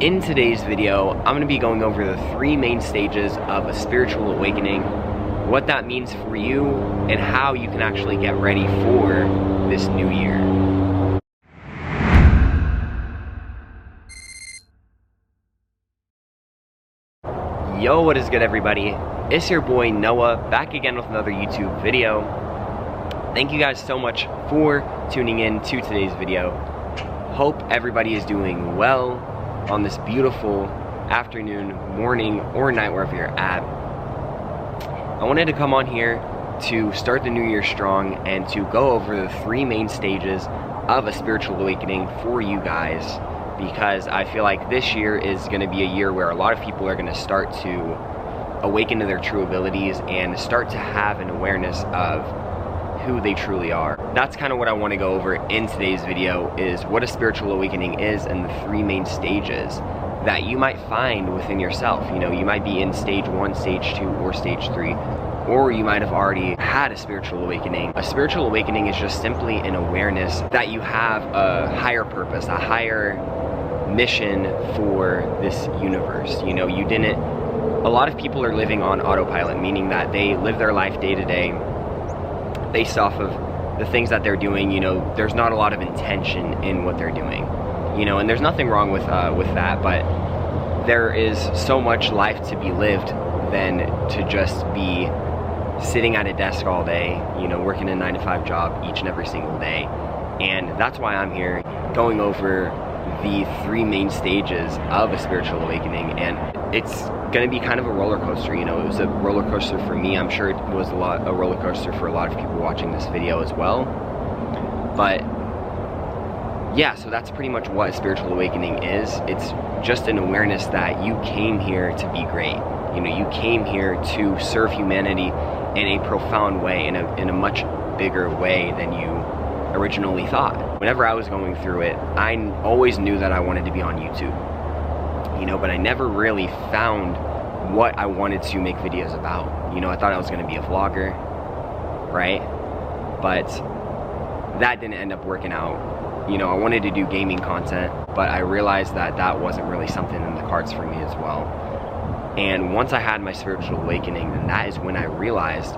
In today's video, I'm going to be going over the 3 main stages of a spiritual awakening, what that means for you, and how you can actually get ready for this new year. Yo, what is good, everybody? It's your boy Noah, back again with another YouTube video. Thank you guys so much for tuning in to today's video. Hope everybody is doing well on this beautiful afternoon, morning, or night, wherever you're at. I wanted to come on here to start the new year strong and to go over the 3 main stages of a spiritual awakening for you guys, because I feel like this year is going to be a year where a lot of people are going to start to awaken to their true abilities and start to have an awareness of who they truly are. That's kind of what I want to go over in today's video, is what a spiritual awakening is and the 3 main stages that you might find within yourself. You know, you might be in stage 1, stage 2, or stage 3, or you might have already had a spiritual awakening. A spiritual awakening is just simply an awareness that you have a higher purpose, a higher mission for this universe. You know, a lot of people are living on autopilot, meaning that they live their life day to day based off of the things that they're doing. You know, there's not a lot of intention in what they're doing, you know, and there's nothing wrong with that, but there is so much life to be lived than to just be sitting at a desk all day, you know, working a 9-to-5 job each and every single day. And that's why I'm here going over the 3 main stages of a spiritual awakening. And it's going to be kind of a roller coaster. You know, it was a roller coaster for me. I'm sure it was a roller coaster for a lot of people watching this video as well. But yeah, so that's pretty much what a spiritual awakening is. It's just an awareness that you came here to be great. You know, you came here to serve humanity in a profound way, in a much bigger way than you originally thought. Whenever I was going through it, I always knew that I wanted to be on YouTube, you know, but I never really found what I wanted to make videos about. You know, I thought I was going to be a vlogger, right? But that didn't end up working out. You know, I wanted to do gaming content, but I realized that that wasn't really something in the cards for me as well. And once I had my spiritual awakening, then that is when I realized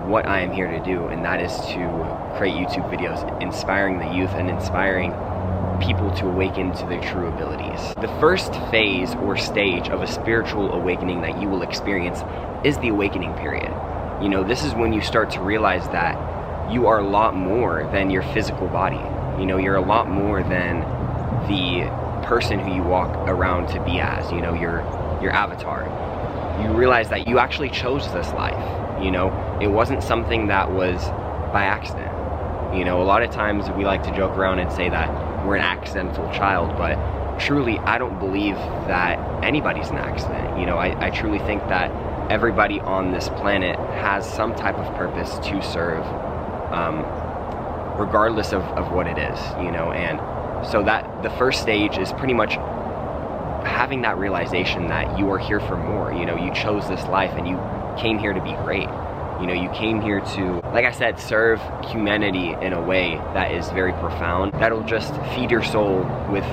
what I am here to do, and that is to create YouTube videos inspiring the youth and inspiring people to awaken to their true abilities. The first phase or stage of a spiritual awakening that you will experience is the awakening period. You know, this is when you start to realize that you are a lot more than your physical body. You know, you're a lot more than the person who you walk around to be as, you know, your avatar. You realize that you actually chose this life. You know, it wasn't something that was by accident. You know, a lot of times we like to joke around and say that we're an accidental child, but truly, I don't believe that anybody's an accident. You know, I truly think that everybody on this planet has some type of purpose to serve, regardless of what it is, you know. And so that the first stage is pretty much having that realization that you are here for more. You know, you chose this life and you came here to be great. You know, you came here to, like I said, serve humanity in a way that is very profound, that'll just feed your soul with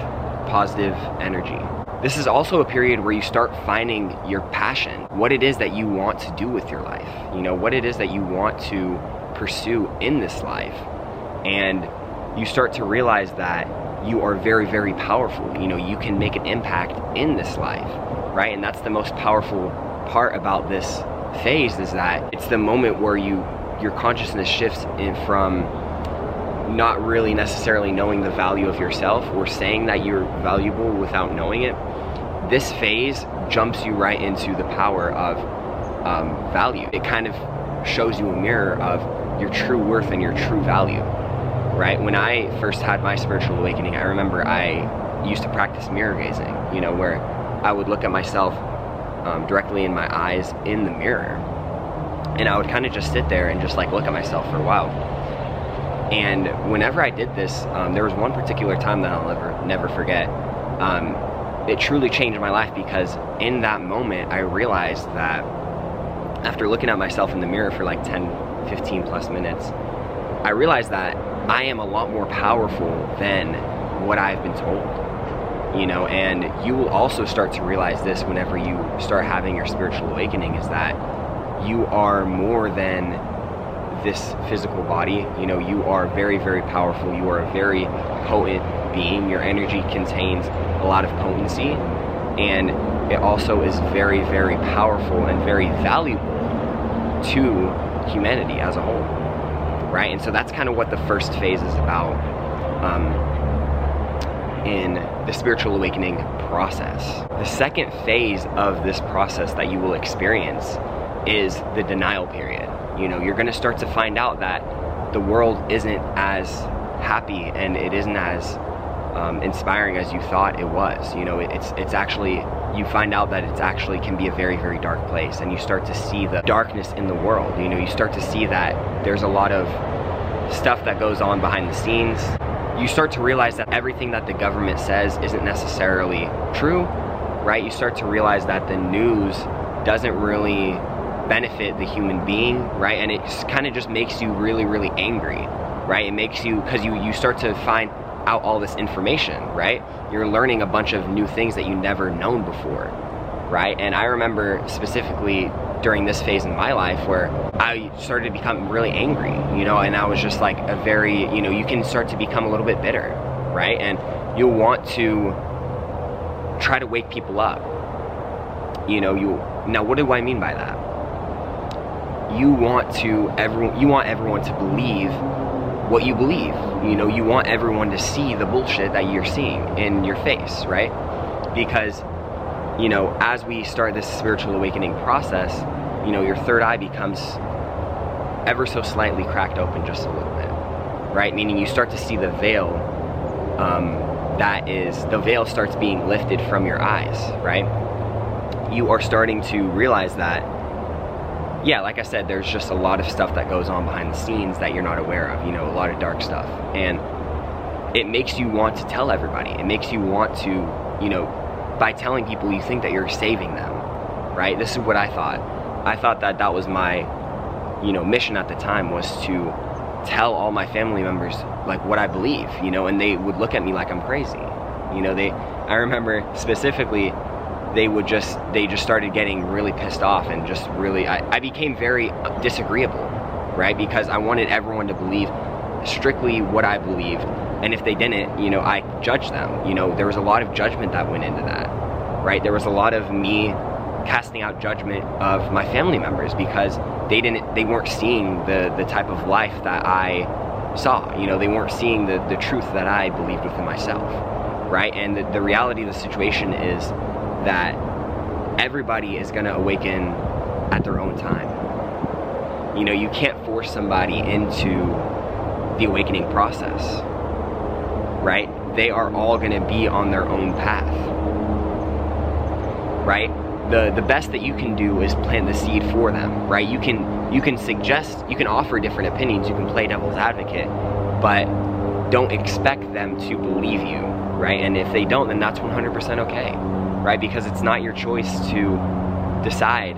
positive energy. This is also a period where you start finding your passion, what it is that you want to do with your life, you know, what it is that you want to pursue in this life. And you start to realize that you are very, very powerful. You know, you can make an impact in this life, right? And that's the most powerful part about this phase, is that it's the moment where your consciousness shifts in from not really necessarily knowing the value of yourself or saying that you're valuable without knowing it. This phase jumps you right into the power of value. It kind of shows you a mirror of your true worth and your true value, right? When I first had my spiritual awakening, I remember I used to practice mirror gazing, you know, where I would look at myself directly in my eyes in the mirror, and I would kind of just sit there and just like look at myself for a while. And whenever I did this, there was one particular time that I'll never forget. It truly changed my life, because in that moment I realized that after looking at myself in the mirror for like 10-15 plus minutes, I realized that I am a lot more powerful than what I've been told. you know. And you will also start to realize this whenever you start having your spiritual awakening, is that you are more than this physical body. You know, you are very, very powerful. You are a very potent being. Your energy contains a lot of potency, and it also is very, very powerful and very valuable to humanity as a whole, right? And so that's kind of what the first phase is about in the spiritual awakening process. The second phase of this process that you will experience is the denial period. You know, you're going to start to find out that the world isn't as happy and it isn't as inspiring as you thought it was. You know, it's actually, you find out that it's actually can be a very, very dark place, and you start to see the darkness in the world. You know, you start to see that there's a lot of stuff that goes on behind the scenes. You start to realize that everything that the government says isn't necessarily true, right? You start to realize that the news doesn't really benefit the human being, right? And it kind of just makes you really, really angry, right? It makes you, because you start to find out all this information, right? You're learning a bunch of new things that you never known before, right? And I remember specifically during this phase in my life where I started to become really angry, you know, and I was just like a very, you know, you can start to become a little bit bitter, right? And you'll want to try to wake people up, you know. Now what do I mean by that? You want everyone to believe what you believe. You know, you want everyone to see the bullshit that you're seeing in your face, right? Because, you know, as we start this spiritual awakening process, you know, your third eye becomes ever so slightly cracked open just a little bit, right? Meaning you start to see the veil, the veil starts being lifted from your eyes, right? You are starting to realize that, yeah, like I said, there's just a lot of stuff that goes on behind the scenes that you're not aware of, you know, a lot of dark stuff. And it makes you want to tell everybody. It makes you want to, you know, by telling people, you think that you're saving them, right? This is what I thought. I thought that that was my, you know, mission at the time, was to tell all my family members, like, what I believe, you know, and they would look at me like I'm crazy. You know, I remember specifically, they just started getting really pissed off, and just really, I became very disagreeable, right? Because I wanted everyone to believe strictly what I believed, and if they didn't, you know, I judged them. You know, there was a lot of judgment that went into that, right? There was a lot of me casting out judgment of my family members because they weren't seeing the type of life that I saw. You know, they weren't seeing the truth that I believed within myself, right? And the reality of the situation is that everybody is going to awaken at their own time. You know, you can't force somebody into the awakening process, right? They are all going to be on their own path, right? The best that you can do is plant the seed for them, right? You can suggest, you can offer different opinions, you can play devil's advocate, but don't expect them to believe you, right? And if they don't, then that's 100% okay, right? Because it's not your choice to decide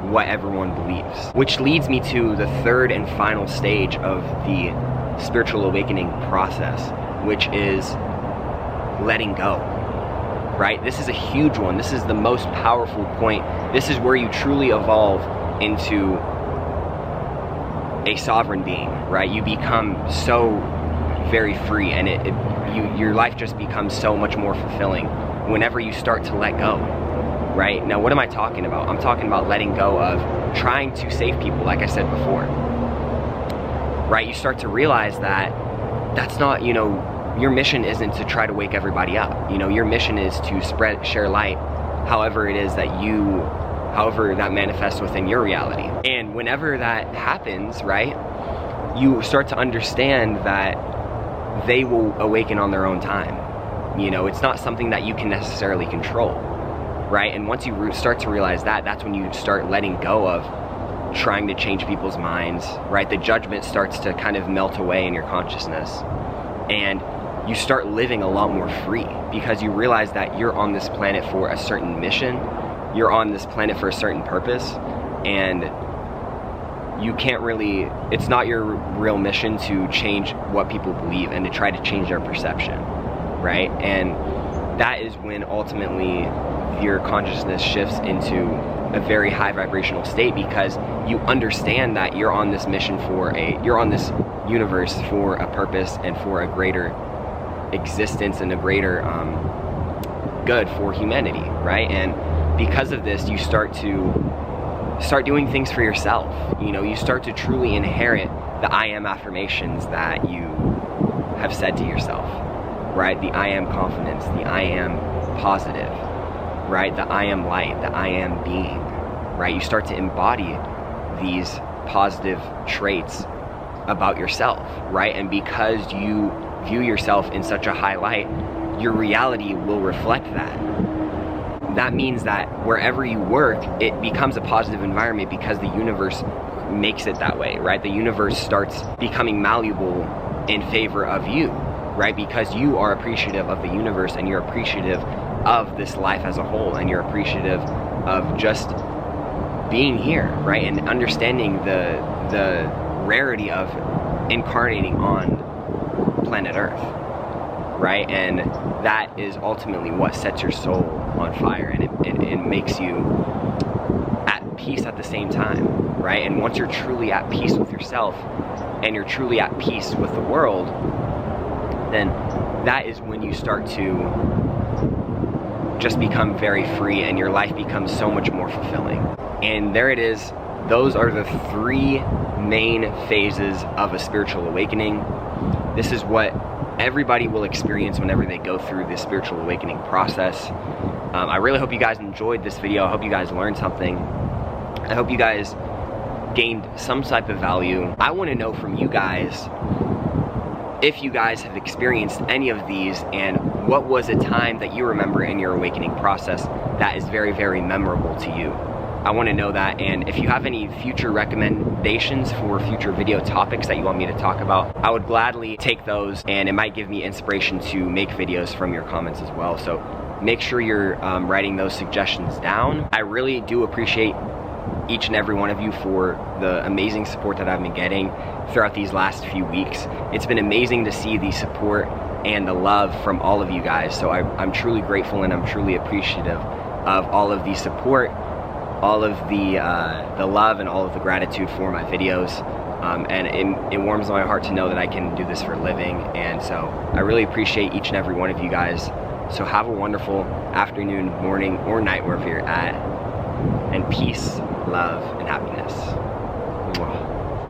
what everyone believes. Which leads me to the third and final stage of the spiritual awakening process, which is letting go, right? This is a huge one. This is the most powerful point. This is where you truly evolve into a sovereign being, right? You become so very free, and your life just becomes so much more fulfilling whenever you start to let go, right? Now, what am I talking about? I'm talking about letting go of trying to save people, like I said before, right? You start to realize that that's not, you know, your mission isn't to try to wake everybody up. You know, your mission is to share light, however it is that however that manifests within your reality. And whenever that happens, right, you start to understand that they will awaken on their own time. You know, it's not something that you can necessarily control, right? And once you start to realize that, that's when you start letting go of trying to change people's minds, right? The judgment starts to kind of melt away in your consciousness, and you start living a lot more free because you realize that you're on this planet for a certain mission, you're on this planet for a certain purpose, and you can't really, it's not your real mission to change what people believe and to try to change their perception, right? And that is when ultimately your consciousness shifts into a very high vibrational state, because you understand that you're on this mission you're on this universe for a purpose and for a greater existence and a greater good for humanity, right? And because of this, you start doing things for yourself. You know, you start to truly inherit the I am affirmations that you have said to yourself, right? The I am confidence, the I am positive, right? The I am light, the I am being, right? You start to embody these positive traits about yourself, right? And because you view yourself in such a high light, your reality will reflect that. That means that wherever you work, it becomes a positive environment because the universe makes it that way, right? The universe starts becoming malleable in favor of you, right? Because you are appreciative of the universe, and you're appreciative of this life as a whole, and you're appreciative of just being here, right? And understanding the rarity of incarnating on planet Earth, right? And that is ultimately what sets your soul on fire, and it makes you at peace at the same time, right? And once you're truly at peace with yourself and you're truly at peace with the world, then that is when you start to just become very free, and your life becomes so much more fulfilling. And there it is. Those are the 3 main phases of a spiritual awakening. This is what everybody will experience whenever they go through this spiritual awakening process. I really hope you guys enjoyed this video. I hope you guys learned something. I hope you guys gained some type of value. I want to know from you guys if you guys have experienced any of these, and what was a time that you remember in your awakening process that is very, very memorable to you. I want to know that. And if you have any future recommendations for future video topics that you want me to talk about, I would gladly take those, and it might give me inspiration to make videos from your comments as well. So make sure you're writing those suggestions down. I really do appreciate each and every one of you for the amazing support that I've been getting throughout these last few weeks. It's been amazing to see the support and the love from all of you guys. So I'm truly grateful, and I'm truly appreciative of all of the support, all of the love, and all of the gratitude for my videos. And it warms my heart to know that I can do this for a living. And so I really appreciate each and every one of you guys. So have a wonderful afternoon, morning, or night wherever you're at. And peace, love, and happiness. Mwah.